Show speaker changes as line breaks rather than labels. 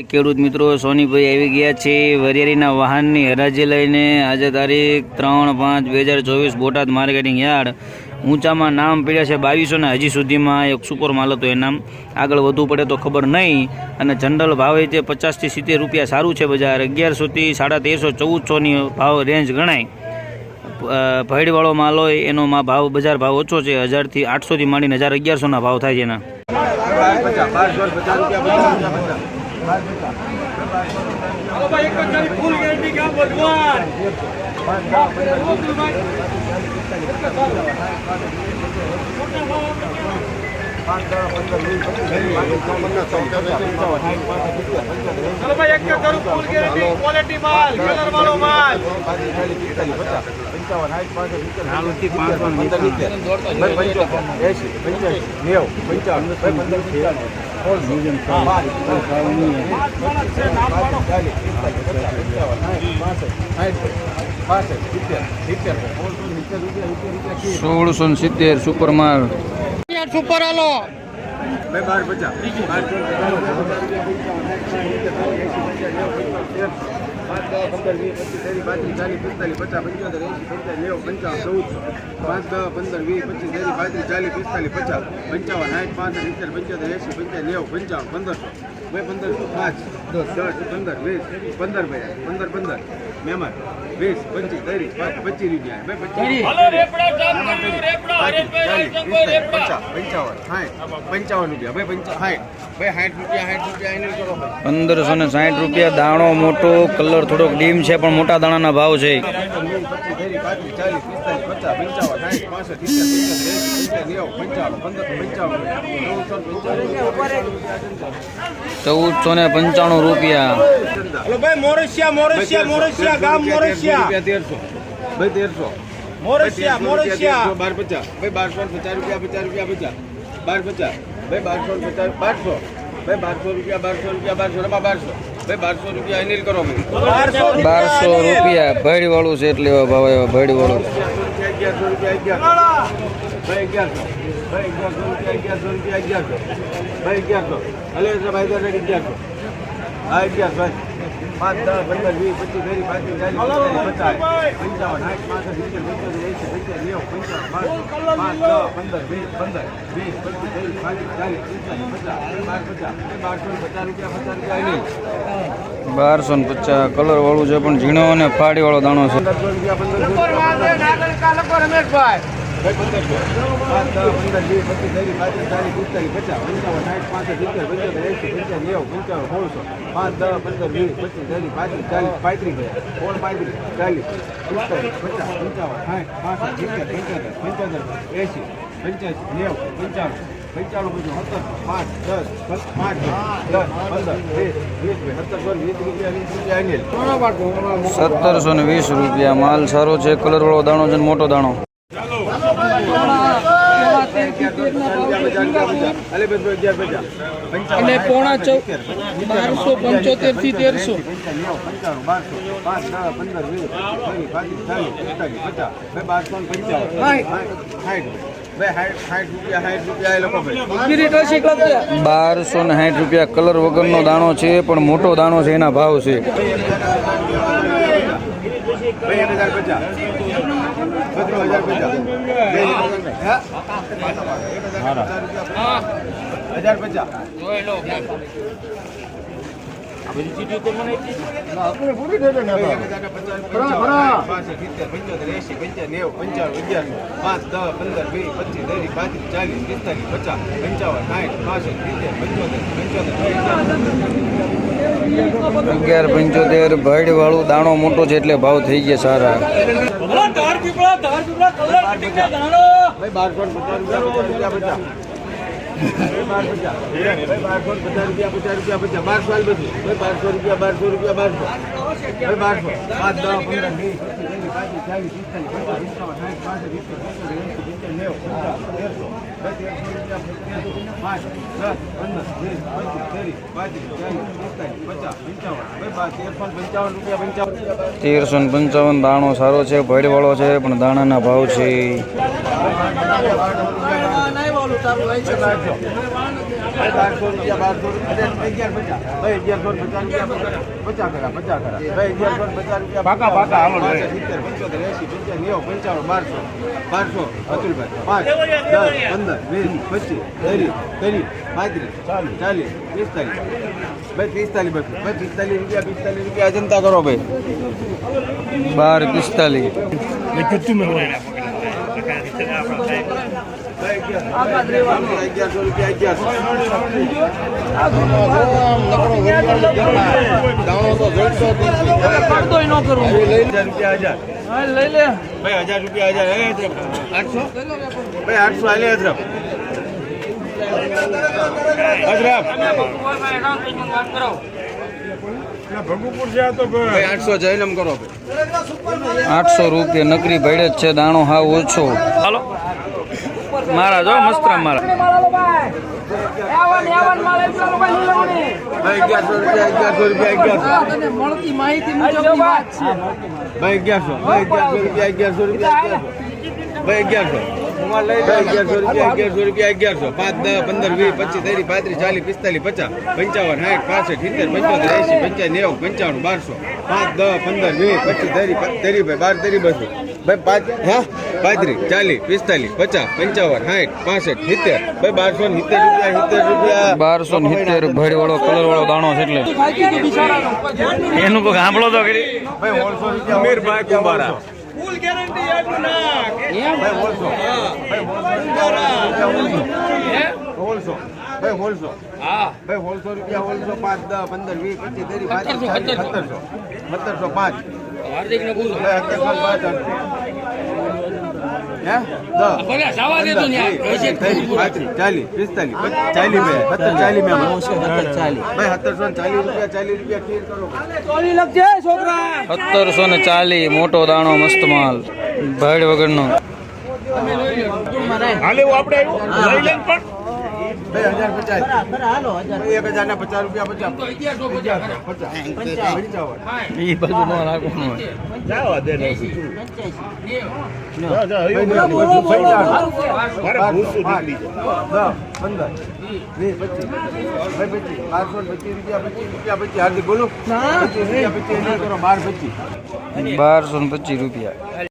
ખેડૂત મિત્રો સોનીભાઈ આવી ગયા છે વરિયાળીના વાહનની હરાજી લઈને। આજે તારીખ 3/5/2024 બોટાદ માર્કેટિંગ યાર્ડ। ઊંચામાં નામ પડ્યા છે 2200 ને હજી સુધીમાં એક સુપર માલ હતો એ નામ આગળ વધુ પડે તો ખબર નહીં। અને જનરલ ભાવ તે 50 થી 70 રૂપિયા સારું છે બજાર। 1100 થી 1350 1400 ની ભાવ રેન્જ ગણાય। ભેડવાળો માલ હોય એનો ભાવ બજાર ભાવ ઓછો છે। 1000 થી 800 થી માંડીને 1100 ના ભાવ થાય છે એના।
हेलो भाई, एक जरी फुल गारंटी क्या भगवान 5 चलो भाई, एक करो फुल गारंटी क्वालिटी माल कलर वालो माल
1670 सुपर माल
सुपर आलो
₹1560 दाणो मोटो कलर थोड़ो डीम है पण मोटा दाणा भाव है। 1495 रुपया।
हेलो भाई, मोरेशिया मोरेशिया मोरेशिया गाम मोरेशिया 1300 भाई 1300 मोरेशिया मोरेशिया 1250 भाई 1250 रुपया 50 रुपया 50 1250 भाई 1250 1200 भाई 1200 रुपया 1200 रुपया 1200 1200 भाई 1200 रुपया अनिल करो
1200 रुपया भैड़ी वालू से એટલે ભાવ આવ્યો ભૈડી વાળું
1100 रुपया 1100 भाई 1100 भाई 1100 रुपया 1100 भाई 1100 अले भाई 1100 हाँ 1100 5 10 15 20 25 30 35 40 50 55
₹1250 कलर वालू है पण झीणो ने फाड़ी वाळो दाणो छे। ₹1720 माल सारो है। कलर वाळो दाणो है मोटो दाणो।
पौना 1275 થી 1300
₹1260 कलर वगर नो दाणो है पण मोटो दाणो है एना भाव है। 1175 ભેડ વાળું દાણો મોટો છે એટલે ભાવ થઈ ગયા સારા। 1355 દાણો સારો છે, ભેડવાળો છે પણ દાણાના ભાવ છે।
1200 રૂપિયા 1150 ભાઈ 1150 રૂપિયા 50 કરા 50 કરા ભાઈ 1150 રૂપિયા પાકા પાકા હાલો 70 75 80 85 90 1200 1200 અતુલભાઈ 5 10 15 20 25 30 35 40 45 ભાઈ 45 રૂપિયા અજંતા કરો ભાઈ 1100 રૂપિયા 1000 રૂપિયા 800 ભાઈ 800 હાલે અજરફ ભગુપુર છે તો ભાઈ 800 જૈનમ કરો
800 રૂપિયા નકરી ભેડે જ છે દાણો હાવ ઓછો હાલો મારા જો મસ્તરામ મારા
ભાઈ 1100 રૂપિયા
મળતી માહિતી મુજબની વાત છે
ભાઈ 1100 રૂપિયા ભાઈ 1100 1100 રૂપિયા 1100 5 10 15 20 25 30 35 40 50 55 60 70 75 80 85 90 95 1200 5 10 15 20 25 30 30 ભાઈ 12 30 200 ભાઈ 5 હા 35 40 45 50 55 60 70 ભાઈ 1270
ભેડ વાળો કલર વાળો દાણો છે એટલે એનું કોઈ સાંભળો તો કરી
ભાઈ 100 રૂપિયા અમીરભાઈ કુંભારા ફૂલ ગેરંટી આટલું નાખ ભાઈ 100 ભાઈ 100 હા ભાઈ 100 રૂપિયા 5 10 15 20 25 30 1700 હાર્દિક ને બોલો ભાઈ 1705 હે 10 બોલે જવા દે તો ન્યા 35 40 45 40 મે 1740 ભાઈ 1740 રૂપિયા ક્લિયર કરો
ચોલી લખજે છોકરા
1740 મોટો દાણો મસ્ત માલ ભેડ વગરનો
હાલે આપણે આવ્યો લઈ લેન પણ 1050 હાલો 1050 રૂપિયા 50
ઈ બાજુ નો રાખવાનું હોય
જાવા દે ને મારે ભૂસું નીકળી જાય 10 15 20 25 1225 હાર્દિક બોલો 25 રૂપિયા 25 કરો 1225
1225 રૂપિયા